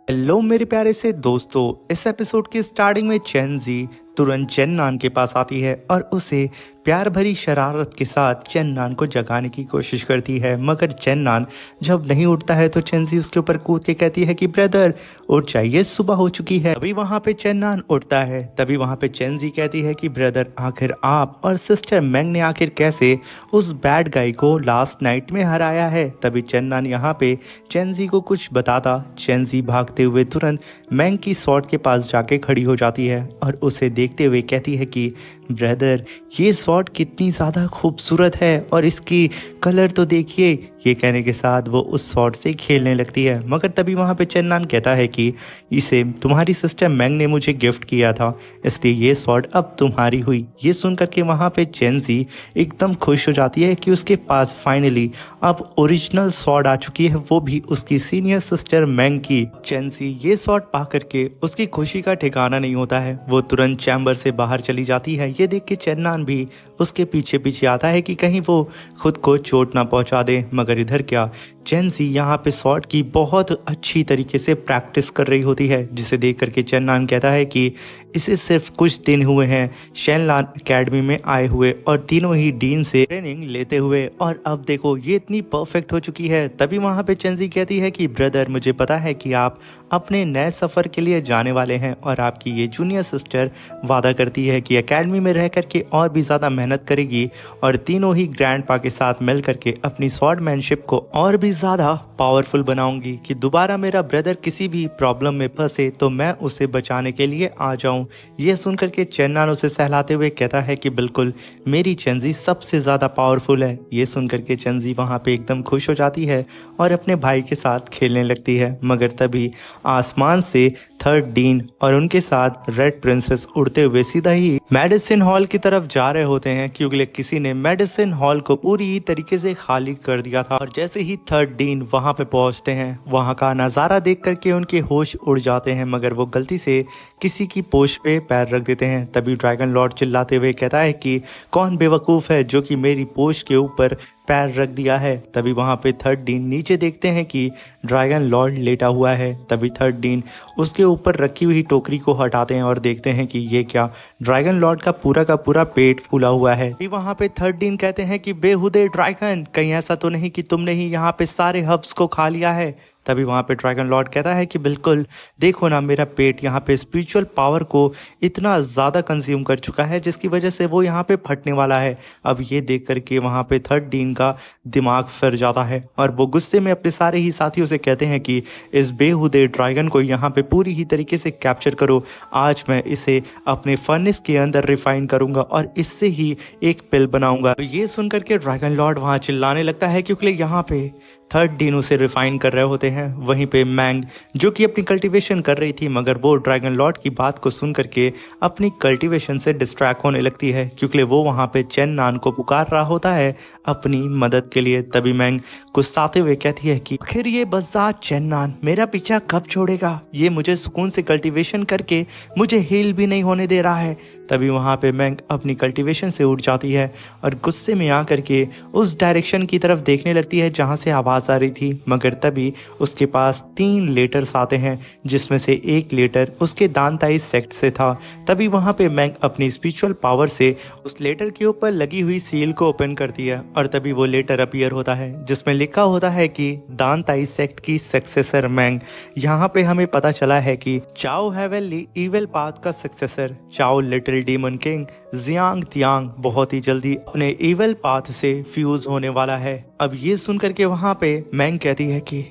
Hello मेरे प्यारे से दोस्तों। इस एपिसोड के स्टार्टिंग में चेंजी तुरंत चेन्नान के पास आती है और उसे प्यार भरी शरारत के साथ चेन्नान को जगाने की कोशिश करती है, मगर चेन्नान जब नहीं उठता है तो चेंजी उसके ऊपर कूद के कहती है कि ब्रदर उठ जाइए, सुबह हो चुकी है। तभी वहां पे चेन्नान उठता है। तभी वहां पे चेंजी कहती है कि ब्रदर आखिर आप और सिस्टर मैंग ने आखिर कैसे उस बैड गाय को लास्ट नाइट में हराया है। तभी चेन्नान यहाँ पे चेंजी को कुछ बताता चेंजी भागते हुए तुरंत मैंग की सॉर्ड के पास जाके खड़ी हो जाती है और उसे देखते हुए कहती है कि ब्रदर ये सॉर्ड कितनी ज़्यादा खूबसूरत है और इसकी कलर तो देखिए। ये कहने के साथ वो उस सॉर्ड से खेलने लगती है, मगर तभी वहाँ पे चेन्नान कहता है कि इसे तुम्हारी सिस्टर मैंग ने मुझे गिफ्ट किया था, इसलिए ये सॉर्ड अब तुम्हारी हुई। ये सुन करके वहाँ पे चेंजी एकदम खुश हो जाती है कि उसके पास फाइनली अब ओरिजिनल सॉर्ड आ चुकी है, वो भी उसकी सीनियर सिस्टर मैंग की। चेंजी ये सॉर्ड पा करके उसकी खुशी का ठिकाना नहीं होता है। वो तुरंत चैम्बर से बाहर चली जाती है। ये देख के चेन्नान भी उसके पीछे पीछे आता है कि कहीं वो खुद को चोट ना पहुंचा दे, मगर इधर क्या चेंजी यहाँ पे सॉर्ड की बहुत अच्छी तरीके से प्रैक्टिस कर रही होती है, जिसे देख करके चेन्नान कहता है कि इसे सिर्फ कुछ दिन हुए हैं शेनलान एकेडमी में आए हुए और तीनों ही डीन से ट्रेनिंग लेते हुए, और अब देखो ये इतनी परफेक्ट हो चुकी है। तभी वहाँ पे चेंजी कहती है कि ब्रदर मुझे पता है कि आप अपने नए सफ़र के लिए जाने वाले हैं और आपकी ये जूनियर सिस्टर वादा करती है कि एकेडमी में रह करके और भी ज़्यादा मेहनत करेगी और तीनों ही ग्रैंडपा के साथ मिल करके अपनी स्वॉर्डमैनशिप को और भी ज़्यादा पावरफुल बनाऊंगी कि दोबारा मेरा ब्रदर किसी भी प्रॉब्लम में फंसे तो मैं उसे बचाने के लिए आ जाऊं। ये सुनकर के चेन्नान उसे सहलाते हुए कहता है कि बिल्कुल मेरी चेंजी सबसे ज़्यादा पावरफुल है। ये सुनकर के चेंजी वहाँ पे एकदम खुश हो जाती है और अपने भाई के साथ खेलने लगती है, मगर तभी आसमान से थर्ड डीन और उनके साथ रेड प्रिंसेस उड़ते हुए सीधा ही मेडिसिन हॉल की तरफ जा रहे होते हैं, क्योंकि किसी ने मेडिसिन हॉल को पूरी तरीके से खाली कर दिया था। और जैसे ही थर्ड डीन वहां पे पहुंचते हैं, वहां का नज़ारा देख करके उनके होश उड़ जाते हैं, मगर वो गलती से किसी की पोश पे पैर रख देते हैं। तभी ड्रैगन लॉर्ड चिल्लाते हुए कहता है कि कौन बेवकूफ़ है जो कि मेरी पोश के ऊपर पैर रख दिया है। तभी वहां पे थर्ड डीन नीचे देखते हैं कि ड्रैगन लॉर्ड लेटा हुआ है। तभी थर्ड डीन उसके ऊपर रखी हुई टोकरी को हटाते हैं और देखते हैं कि ये क्या, ड्रैगन लॉर्ड का पूरा पेट फूला हुआ है। फिर वहां पे थर्ड डीन कहते हैं कि बेहुदे ड्रैगन, कहीं ऐसा तो नहीं कि तुमने ही यहाँ पे सारे हब्स को खा लिया है। तभी वहाँ पे ड्रैगन लॉर्ड कहता है कि बिल्कुल देखो ना, मेरा पेट यहाँ पे स्पिरिचुअल पावर को इतना ज़्यादा कंज्यूम कर चुका है जिसकी वजह से वो यहाँ पे फटने वाला है। अब ये देख करके वहाँ पे थर्ड डीन का दिमाग फिर जाता है और वो गुस्से में अपने सारे ही साथियों से कहते हैं कि इस बेहुदे ड्रैगन को यहाँ पे पूरी ही तरीके से कैप्चर करो। आज मैं इसे अपने फर्नेस के अंदर रिफाइन करूंगा और इससे ही एक पिल बनाऊंगा। ये सुनकर के ड्रैगन लॉर्ड वहाँ चिल्लाने लगता है, क्योंकि यहाँ पे थर्ड डीन उसे रिफाइन कर रहे होते हैं। वहीं पे मैंग जो कि अपनी कल्टीवेशन कर रही थी, मगर वो ड्रैगन लॉर्ड की बात को सुन करके अपनी कल्टीवेशन से डिस्ट्रैक्ट होने लगती है, क्योंकि वो वहाँ पे चेन्नान को पुकार रहा होता है अपनी मदद के लिए। तभी मैंग गुस्साते हुए कहती है कि आखिर ये बज़ार चेन्नान मेरा पीछा कब छोड़ेगा, ये मुझे सुकून से कल्टीवेशन करके मुझे हील भी नहीं होने दे रहा है। तभी वहाँ पे मैंग अपनी कल्टीवेशन से उठ जाती है और गुस्से में आकर के उस डायरेक्शन की तरफ देखने लगती है जहाँ से आवाज़ आ रही थी, मगर तभी उसके पास 3 लेटर्स आते हैं, जिसमें से एक लेटर उसके दानताई सेक्ट से था। तभी वहाँ पे मैंग अपनी स्पिरिचुअल पावर से उस लेटर के ऊपर लगी हुई सील को ओपन करती है और तभी वो लेटर अपीयर होता है जिसमें लिखा होता है कि दानताई सेक्ट की सक्सेसर मैंग। यहाँ पे हमें पता चला है कि चाओ हेवनली इविल पाथ का सक्सेसर चाओ लिटिल डीमन किंग जियांग तियांग बहुत ही जल्दी अपने इविल पाथ से फ्यूज होने वाला है। अब ये सुन करके वहाँ पे मैंग कहती है कि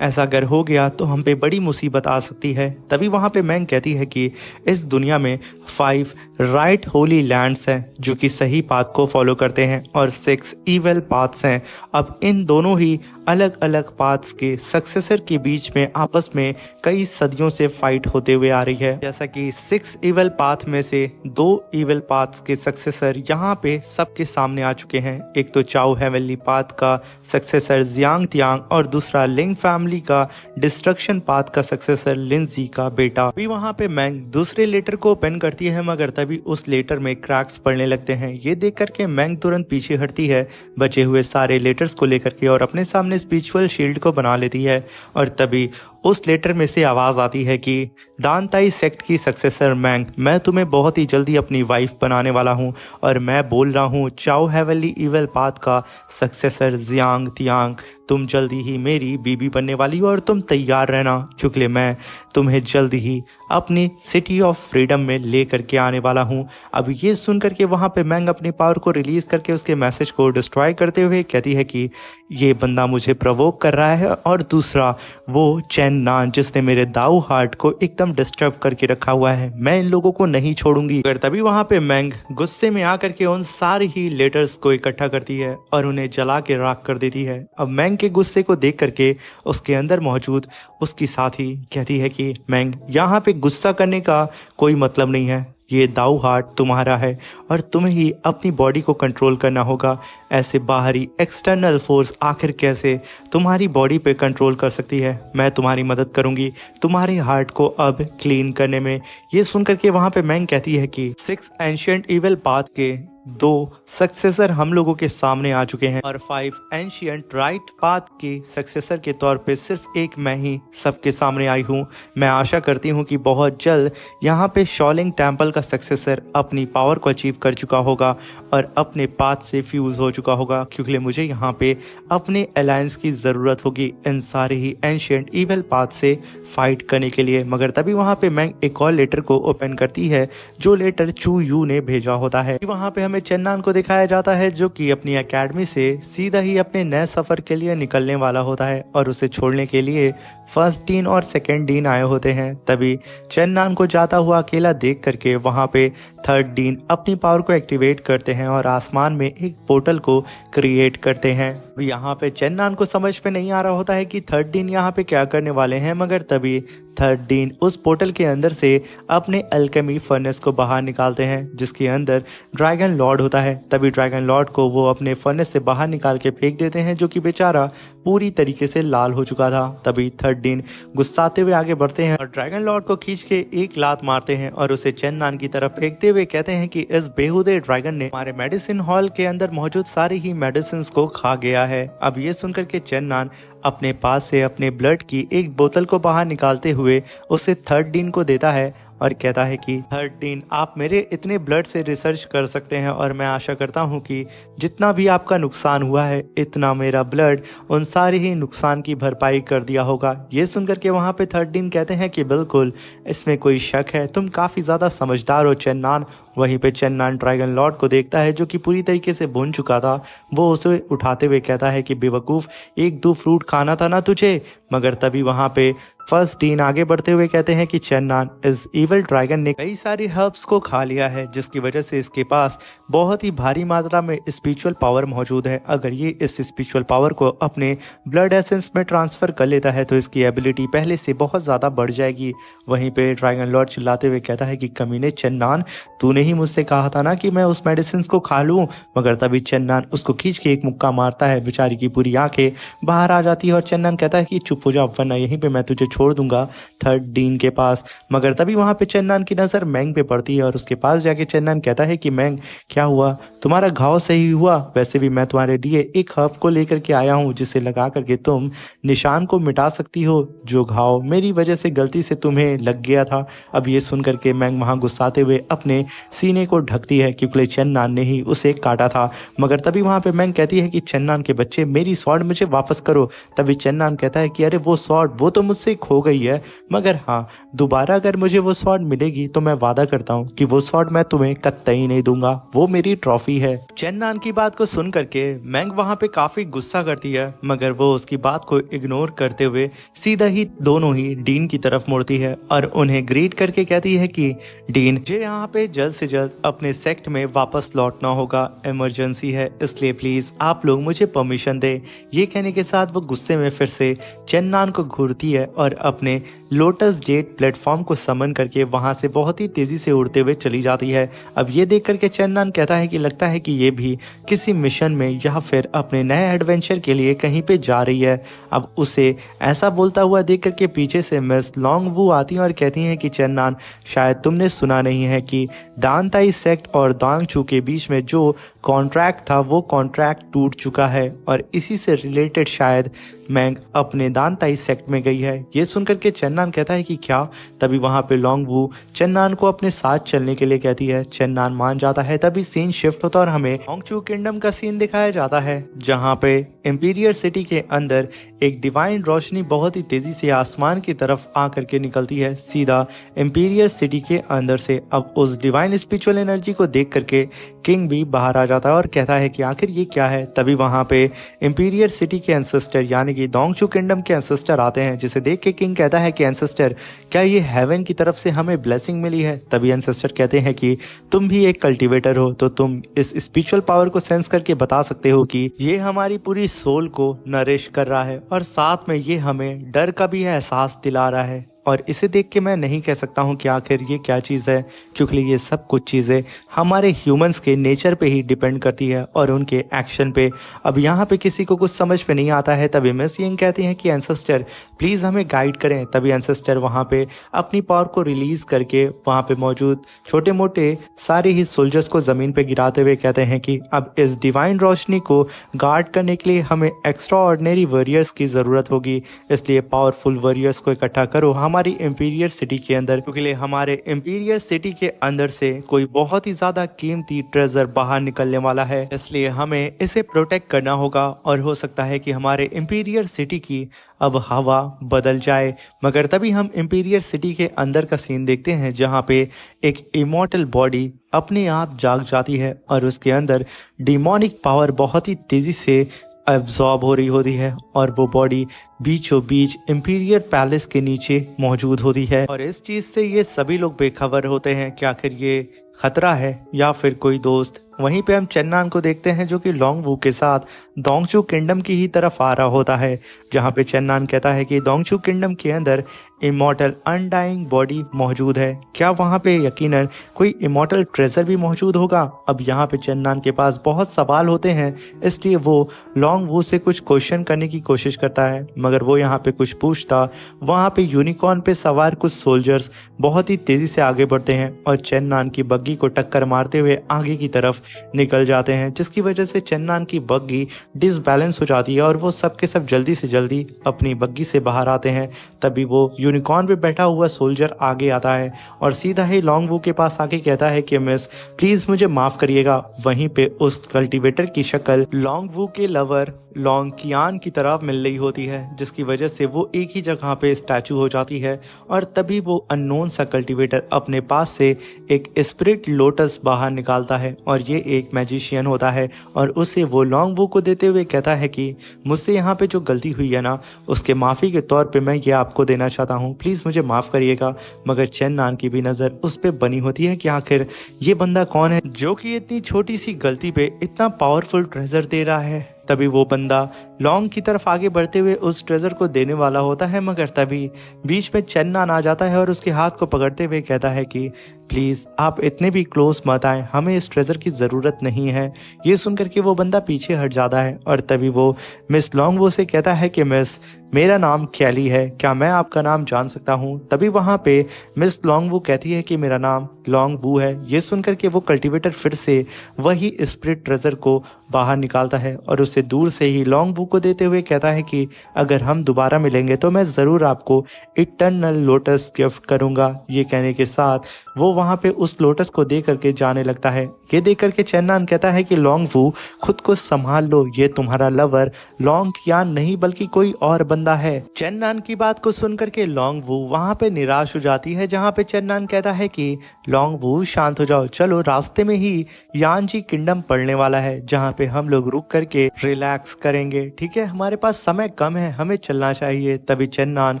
ऐसा अगर हो गया तो हम पे बड़ी मुसीबत आ सकती है। तभी वहाँ पे मैंग कहती है कि इस दुनिया में 5 राइट होली लैंड्स हैं जो कि सही पाथ को फॉलो करते हैं और 6 इविल पाथ्स हैं। अब इन दोनों ही अलग अलग पाथ्स के सक्सेसर के बीच में आपस में कई सदियों से फाइट होते हुए आ रही है। जैसा कि 6 इविल पाथ में से 2 इविल पाथ्स के सक्सेसर यहाँ पे सबके सामने आ चुके हैं। एक तो चाओ हेवनली पाथ का सक्सेसर जियांग तियांग और दूसरा लिंग फैमिली का डिस्ट्रक्शन पाथ का सक्सेसर लिंजी का बेटा। अभी वहाँ पे मैंग दूसरे लेटर को ओपन करती है, मगर तभी उस लेटर में क्रैक्स पड़ने लगते हैं। ये देख करके मैंग तुरंत पीछे हटती है बचे हुए सारे लेटर्स को लेकर के और अपने सामने स्पिरिचुअल शील्ड को बना लेती है और तभी उस लेटर में से आवाज़ आती है कि दानताई सेक्ट की सक्सेसर मैंग, मैं तुम्हें बहुत ही जल्दी अपनी वाइफ बनाने वाला हूँ और मैं बोल रहा हूँ चाओ हेवनली इवल पाथ का सक्सेसर जियांग तियांग, तुम जल्दी ही मेरी बीबी बनने वाली हो और तुम तैयार रहना क्योंकि मैं तुम्हें जल्दी ही अपनी सिटी ऑफ फ्रीडम में ले करके आने वाला हूँ। अब ये सुन करके वहाँ पे मैंग अपनी पावर को रिलीज करके उसके मैसेज को डिस्ट्रॉय करते हुए कहती है कि ये बंदा मुझे प्रवोक कर रहा है और दूसरा वो चैन नान जिसने मेरे दाऊ हार्ट को एकदम डिस्टर्ब करके रखा हुआ है, मैं इन लोगों को नहीं छोड़ूंगी। अगर तभी वहाँ पे मैंग गुस्से में आकर के उन सारी ही लेटर्स को इकट्ठा करती है और उन्हें जला के राख कर देती है। अब मैंग के गुस्से को देख करके उसके अंदर मौजूद उसकी साथी कहती है कि मैंग, यहाँ पे गुस्सा करने का कोई मतलब नहीं है, ये दाऊ हार्ट तुम्हारा है और तुम्हें ही अपनी बॉडी को कंट्रोल करना होगा। ऐसे बाहरी एक्सटर्नल फोर्स आखिर कैसे तुम्हारी बॉडी पे कंट्रोल कर सकती है, मैं तुम्हारी मदद करूंगी तुम्हारे हार्ट को अब क्लीन करने में। ये सुनकर के वहाँ पे मैंग कहती है कि 6 एंशिएंट इविल पाथ के 2 सक्सेसर हम लोगों के सामने आ चुके हैं और 5 एंशिएंट राइट पाथ के सक्सेसर के तौर पे सिर्फ एक मैं ही सबके सामने आई हूँ। मैं आशा करती हूँ कि बहुत जल्द यहाँ पे शॉलिंग टेम्पल का सक्सेसर अपनी पावर को अचीव कर चुका होगा और अपने पाथ से फ्यूज हो चुका होगा, क्योंकि मुझे यहाँ पे अपने अलायंस की ज़रूरत होगी इन सारे ही एंशिएंट इविल पाथ से फाइट करने के लिए। मगर तभी वहाँ पे मैं एक और लेटर को ओपन करती है जो लेटर चू यू ने भेजा होता है। वहाँ पे हमें चेन्नान को दिखाया जाता है जो कि अपनी एकेडमी से सीधा ही अपने नए सफर के लिए निकलने वाला होता है और उसे छोड़ने के लिए फर्स्ट डीन और सेकंड डीन आए होते हैं। तभी चेन्नान को जाता हुआ अकेला देख करके वहां पे थर्ड डीन अपनी पावर को एक्टिवेट करते हैं और आसमान में एक पोर्टल को क्रिएट करते हैं। यहाँ पे चेन्नान को समझ में नहीं आ रहा होता है कि थर्ड डीन यहाँ पे क्या करने वाले हैं, मगर तभी थर्ड डीन उस पोर्टल के अंदर से अपने अल्केमी फर्नेस को बाहर निकालते हैं जिसके अंदर ड्रैगन लॉर्ड होता है। तभी ड्रैगन लॉर्ड को वो अपने फर्नेस से बाहर निकाल के फेंक देते हैं जो कि बेचारा पूरी तरीके से लाल हो चुका था। तभी थर्ड डीन गुस्साते हुए आगे बढ़ते हैं और ड्रैगन लॉर्ड को खींच के एक लात मारते हैं और उसे चेन्नान की तरफ फेंकते हुए कहते हैं कि इस बेहुदे ड्रैगन ने हमारे मेडिसिन हॉल के अंदर मौजूद सारी ही मेडिसिन को खा गया है। अब ये सुनकर के चेन्नान अपने पास से अपने ब्लड की एक बोतल को बाहर निकालते हुए उसे थर्ड डीन को देता है और कहता है कि थर्ड डीन, आप मेरे इतने ब्लड से रिसर्च कर सकते हैं और मैं आशा करता हूं कि जितना भी आपका नुकसान हुआ है इतना मेरा ब्लड उन सारे ही नुकसान की भरपाई कर दिया होगा। ये सुनकर के वहाँ पे थर्ड डीन कहते हैं कि बिल्कुल, इसमें कोई शक है, तुम काफ़ी ज़्यादा समझदार हो चेन्नान। वहीं पे चेन्नान ड्रैगन लॉर्ड को देखता है जो कि पूरी तरीके से भून चुका था। वो उसे उठाते हुए कहता है कि बेवकूफ़, 1-2 फ्रूट खाना था ना तुझे। मगर तभी वहाँ पे फर्स्ट डीन आगे बढ़ते हुए कहते हैं कि चेन्नान, इस इविल ड्रैगन ने कई सारी हर्ब्स को खा लिया है जिसकी वजह से इसके पास बहुत ही भारी मात्रा में स्पिरिचुअल पावर मौजूद है। अगर ये इस स्पिरिचुअल पावर को अपने ब्लड एसेंस में ट्रांसफर कर लेता है तो इसकी एबिलिटी पहले से बहुत ज़्यादा बढ़ जाएगी। वहीं पे ड्रैगन लॉर्ड चिल्लाते हुए कहता है कि कमीने चेन्नान, तूने ही मुझसे कहा था ना कि मैं उस मेडिसिन को खा लूँ। मगर तभी चेन्नान उसको खींच के एक मुक्का मारता है, बेचारी की पूरी आंखें बाहर आ जाती है और चेन्नान कहता है कि चुप हो जा वरना यहीं पे मैं तुझे छोड़ दूंगा थर्ड डीन के पास। मगर तभी वहां पे चेन्नान की नजर मैंग पे पड़ती है और उसके पास जाके चेन्नान कहता है कि मैंग, क्या हुआ, तुम्हारा घाव सही हुआ? वैसे भी मैं तुम्हारे लिए एक हर्ब को लेकर के आया हूँ जिसे लगा करके तुम निशान को मिटा सकती हो, जो घाव मेरी वजह से गलती से तुम्हें लग गया था। अब ये सुन करके मैंग वहां गुस्साते हुए अपने सीने को ढकती है क्योंकि चेन्नान ने ही उसे काटा था। मगर तभी वहां पे मैंग कहती है कि चेन्नान के बच्चे, मेरी स्वॉर्ड मुझे वापस करो। तभी चेन्नान कहता है कि अरे वो स्वॉर्ड वो तो मुझसे खो गई है, मगर हाँ, दोबारा अगर मुझे वो स्वॉर्ड मिलेगी तो मैं वादा करता हूँ कि वो स्वॉर्ड मैं तुम्हें कतई नहीं दूंगा, वो मेरी ट्रॉफी है। चेन्नान की बात को सुन करके मैंग वहां पे काफी गुस्सा करती है, मगर वो उसकी बात को इग्नोर करते हुए सीधा ही दोनों ही डीन की तरफ मुड़ती है और उन्हें ग्रीट करके कहती है कि डीन, मुझे यहाँ पे जल्द से जल्द अपने सेक्ट में वापस लौटना होगा, इमरजेंसी है, इसलिए प्लीज आप लोग मुझे परमिशन दे। ये कहने के साथ वो गुस्से में फिर से चेन्नान को घूरती है और अपने लोटस जेट प्लेटफॉर्म को समन करके वहां से बहुत ही तेजी से उड़ते हुए चली जाती है। अब ये देख करके चेन्नान कहता है कि लगता है कि ये भी किसी मिशन में या फिर अपने नए एडवेंचर के लिए कहीं पे जा रही है। अब उसे ऐसा बोलता हुआ देख करके पीछे से मिस लॉन्ग वू आती हैं और कहती हैं कि चेन्नान, शायद तुमने सुना नहीं है कि दानताई सेक्ट और दांगचू के बीच में जो कॉन्ट्रैक्ट था वो कॉन्ट्रैक्ट टूट चुका है और इसी से रिलेटेड शायद मैंग अपने जानता इस सेक्ट में गई है। ये सुनकर के चेन्नन कहता है कि क्या। तभी वहां पे लोंगवू चेन्नन को अपने साथ चलने के लिए कहती है। चेन्नन मान जाता है। तभी सीन शिफ्ट होता और हमें होंगचू किंगडम का सीन दिखाया जाता है, जहाँ पे इंपीरियल सिटी के अंदर एक डिवाइन रोशनी बहुत ही तेजी से आसमान की तरफ आकर के निकलती है, सीधा इंपीरियल सिटी के अंदर से। अब उस डिवाइन स्पिरिचुअल एनर्जी को देख करके किंग भी बाहर आ जाता है और कहता है कि आखिर ये क्या है। तभी वहां पे इंपीरियल सिटी के एंसेस्टर यानी कि दोंगचू किंगडम के एंसेस्टर आते हैं, जिसे देख के किंग कहता है कि एंसेस्टर क्या ये हेवन की तरफ से हमें ब्लेसिंग मिली है। तभी एंसेस्टर कहते हैं कि तुम भी एक कल्टीवेटर हो, तो तुम इस स्पिरिचुअल पावर को सेंस करके बता सकते हो कि ये हमारी पूरी सोल को नरिश कर रहा है और साथ में ये हमें डर का भी एहसास दिला रहा है। और इसे देख के मैं नहीं कह सकता हूँ कि आखिर ये क्या चीज़ है, क्योंकि ये सब कुछ चीज़ें हमारे ह्यूमंस के नेचर पे ही डिपेंड करती है और उनके एक्शन पे। अब यहाँ पे किसी को कुछ समझ में नहीं आता है। तभी मिस यंग कहती हैं कि एंसेस्टर प्लीज़ हमें गाइड करें। तभी एंसेस्टर वहाँ पे अपनी पावर को रिलीज़ करके वहाँ पे मौजूद छोटे मोटे सारे ही सोल्जर्स को ज़मीन पे गिराते हुए कहते हैं कि अब इस डिवाइन रोशनी को गार्ड करने के लिए हमें एक्स्ट्रा ऑर्डिनरी वॉरियर्स की ज़रूरत होगी, इसलिए पावरफुल वॉरियर्स को इकट्ठा करो हमारी इंपीरियल सिटी के अंदर, क्योंकि हमारे इंपीरियल सिटी के अंदर से कोई बहुत ही ज्यादा कीमती ट्रेजर बाहर निकलने वाला है, इसलिए हमें इसे प्रोटेक्ट करना होगा। और हो सकता है कि हमारे इंपीरियल सिटी की अब हवा बदल जाए। मगर तभी हम इंपीरियल सिटी के अंदर का सीन देखते हैं, जहाँ पे एक इमॉर्टल बॉडी अपने आप जाग जाती है और उसके अंदर डिमोनिक पावर बहुत ही तेजी से एब्जॉर्ब हो रही होती है और वो बॉडी बीचों बीच इंपीरियल पैलेस के नीचे मौजूद होती है। और इस चीज से ये सभी लोग बेखबर होते हैं कि आखिर ये खतरा है या फिर कोई दोस्त। वहीं पे हम चेन्नन को देखते हैं जो कि लोंगवू के साथ दोंगचू किंगडम की ही तरफ आ रहा होता है, जहाँ पे चेन्नन कहता है कि दोंगचू किंगडम के अंदर इमॉर्टल अनडाइंग बॉडी मौजूद है, क्या वहाँ पे यकीनन कोई इमॉर्टल ट्रेजर भी मौजूद होगा। अब यहाँ पे चेन्नन के पास बहुत सवाल होते हैं, इसलिए वो लोंगवू से कुछ क्वेश्चन करने की कोशिश करता है, मगर वो यहाँ पे कुछ पूछता वहाँ पे यूनिकॉर्न पे सवार कुछ सोल्जर्स बहुत ही तेजी से आगे बढ़ते हैं और चेन्नन की बग्गी को टक्कर मारते हुए आगे की तरफ निकल जाते हैं, जिसकी वजह से चेन्नन की बग्गी डिसबैलेंस हो जाती है और वो सब के सब जल्दी से जल्दी अपनी बग्गी से बाहर आते हैं। तभी वो यूनिकॉर्न पे बैठा हुआ सोल्जर आगे आता है और सीधा ही लोंगवू के पास आके कहता है कि मिस प्लीज मुझे माफ करिएगा। वहीं पे उस कल्टीवेटर की शक्ल लोंगवू के लवर लोंग कियान की तरफ मिल रही होती है, जिसकी वजह से वो एक ही जगह पे स्टैचू हो जाती है। और तभी वो अननोन सा कल्टीवेटर अपने पास से एक स्पिरिट लोटस बाहर निकालता है और ये एक मैजिशियन होता है और उसे वो लोंगवू को देते हुए कहता है कि मुझसे यहाँ पे जो गलती हुई है ना, उसके माफ़ी के तौर पे मैं ये आपको देना चाहता हूँ, प्लीज़ मुझे माफ़ करिएगा। मगर चेन्नन की भी नज़र उस पर बनी होती है कि आखिर ये बंदा कौन है जो कि इतनी छोटी सी गलती पे इतना पावरफुल ट्रेजर दे रहा है। तभी वो बंदा लोंग की तरफ आगे बढ़ते हुए उस ट्रेजर को देने वाला होता है, मगर तभी बीच में चेन्नन आ जाता है और उसके हाथ को पकड़ते हुए कहता है कि प्लीज़ आप इतने भी क्लोज मत आए, हमें इस ट्रेजर की ज़रूरत नहीं है। ये सुनकर के वो बंदा पीछे हट जाता है और तभी वो मिस लोंगवू से कहता है कि मिस मेरा नाम कैली है, क्या मैं आपका नाम जान सकता हूँ। तभी वहाँ पे मिस लोंगवू कहती है कि मेरा नाम लोंगवू है। ये सुनकर के वो कल्टीवेटर फिर से वही स्पिरिट ट्रेजर को बाहर निकालता है और उसे दूर से ही लोंगवू को देते हुए कहता है कि अगर हम दोबारा मिलेंगे तो मैं ज़रूर आपको इटर्नल लोटस गिफ्ट करूंगा। ये कहने के साथ वो वहाँ पे उस लोटस को दे करके जाने लगता है। ये देख करके चेन्नन कहता है कि लोंगवू खुद को संभाल लो, ये तुम्हारा लवर लोंग कियान नहीं बल्कि कोई और बंदा है। चेन्नन की बात को सुनकर के लोंगवू वहाँ पे निराश हो जाती है, जहाँ पे चेन्नन कहता है कि लोंगवू शांत हो जाओ, चलो रास्ते में ही यानजी किंगडम पड़ने वाला है, जहाँ पे हम लोग रुक करके रिलैक्स करेंगे। ठीक है, हमारे पास समय कम है, हमें चलना चाहिए। तभी चेन्नन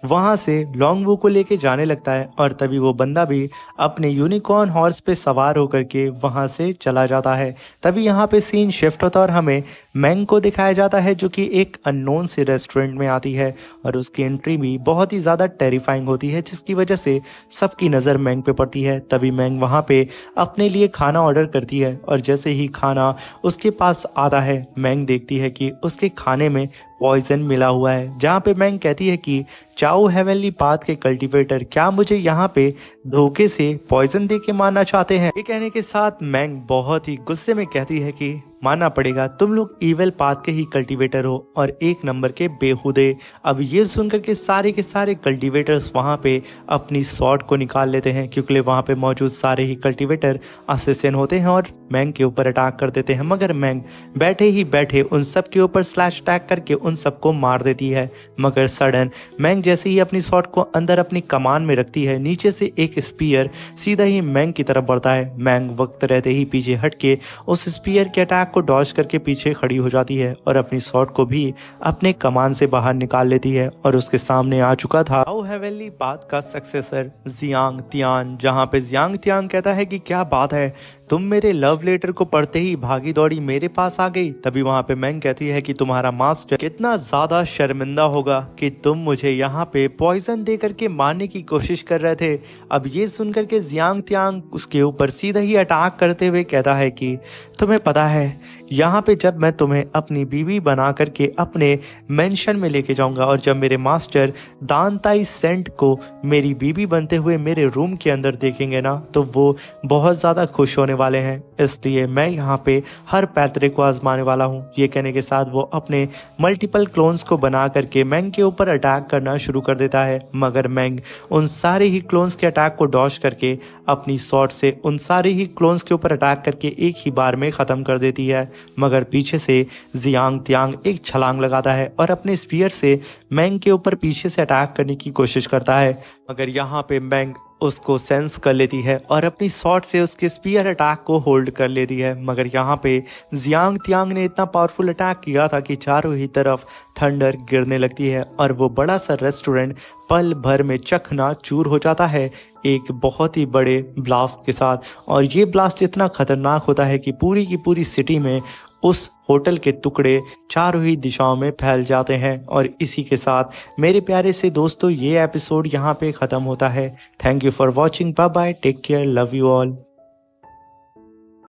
वहां से लोंगवू को लेके जाने लगता है और तभी वो बंदा भी अपने यूनिकॉर्न हॉर्स पे सवार होकर के वहां से चला जाता है। तभी यहाँ पे सीन शिफ्ट होता है और हमें मैंग को दिखाया जाता है, जो कि एक अननोन से रेस्टोरेंट में आती है और उसकी एंट्री भी बहुत ही ज़्यादा टेरिफाइंग होती है, जिसकी वजह से सबकी नज़र मैंग पे पड़ती है। तभी मैंग वहाँ पे अपने लिए खाना ऑर्डर करती है और जैसे ही खाना उसके पास आता है, मैंग देखती है कि उसके खाने में पॉइजन मिला हुआ है, जहाँ पे मैंग कहती है कि चाओ हेवनली पाथ के कल्टीवेटर क्या मुझे यहाँ पे धोखे से पॉइजन दे के मारना चाहते हैं। ये कहने के साथ मैंग बहुत ही गुस्से में कहती है कि मानना पड़ेगा तुम लोग इविल पाथ के ही कल्टीवेटर हो और एक नंबर के बेहुदे। अब ये सुनकर के सारे कल्टीवेटर्स वहाँ पे अपनी स्वॉर्ड को निकाल लेते हैं, क्योंकि वहाँ पे मौजूद सारे ही कल्टीवेटर असिसन होते हैं और मैंग के ऊपर अटैक कर देते हैं। मगर मैंग बैठे ही बैठे उन सब के ऊपर स्लैश अटैक करके उन सबको मार देती है। मगर सडन मैंग जैसे ही अपनी स्वॉर्ड को अंदर अपनी कमान में रखती है, नीचे से एक स्पीयर सीधा ही मैंग की तरफ बढ़ता है। मैंग वक्त रहते ही पीछे हट के उस स्पीयर के अटैक को डॉज करके पीछे खड़ी हो जाती है और अपनी स्वॉर्ड को भी अपने कमान से बाहर निकाल लेती है और उसके सामने आ चुका था हाउ हेवनली पाथ का सक्सेसर जियांग तियान, जहाँ पे जियांग तियांग कहता है कि क्या बात है, तुम मेरे लव लेटर को पढ़ते ही भागी दौड़ी मेरे पास आ गई। तभी वहाँ पे मैंग कहती है कि तुम्हारा मास्टर कितना ज्यादा शर्मिंदा होगा कि तुम मुझे यहाँ पे पॉइजन दे करके मारने की कोशिश कर रहे थे। अब ये सुनकर के जियांग तियांग उसके ऊपर सीधा ही अटैक करते हुए कहता है कि तुम्हें पता है यहाँ पे जब मैं तुम्हें अपनी बीवी बना करके अपने मेंशन में लेके जाऊंगा और जब मेरे मास्टर दानताई सेंट को मेरी बीवी बनते हुए मेरे रूम के अंदर देखेंगे ना, तो वो बहुत ज़्यादा खुश होने वाले हैं। इसलिए मैं यहाँ पे हर पैतरे को आजमाने वाला हूँ। ये कहने के साथ वो अपने मल्टीपल क्लोन्स को बना करके मैंग के ऊपर अटैक करना शुरू कर देता है। मगर मैंग उन सारे ही क्लोन्स के अटैक को डॉज करके अपनी शॉट से उन सारे ही क्लोन्स के ऊपर अटैक करके एक ही बार में ख़त्म कर देती है। मगर पीछे से जियांग तियांग एक छलांग लगाता है और अपने स्पीयर से मैंग के ऊपर पीछे से अटैक करने की कोशिश करता है। मगर यहाँ पे मैंग उसको सेंस कर लेती है और अपनी शॉट से उसके स्पीयर अटैक को होल्ड कर लेती है। मगर यहाँ पे जियांग तियांग ने इतना पावरफुल अटैक किया था कि चारों ही तरफ थंडर गिरने लगती है और वो बड़ा सा रेस्टोरेंट पल भर में चकना चूर हो जाता है एक बहुत ही बड़े ब्लास्ट के साथ। और ये ब्लास्ट इतना खतरनाक होता है कि पूरी की पूरी सिटी में उस होटल के टुकड़े चारों ही दिशाओं में फैल जाते हैं। और इसी के साथ मेरे प्यारे से दोस्तों ये एपिसोड यहाँ पे ख़त्म होता है। Thank you for watching, bye bye, take care, love you all.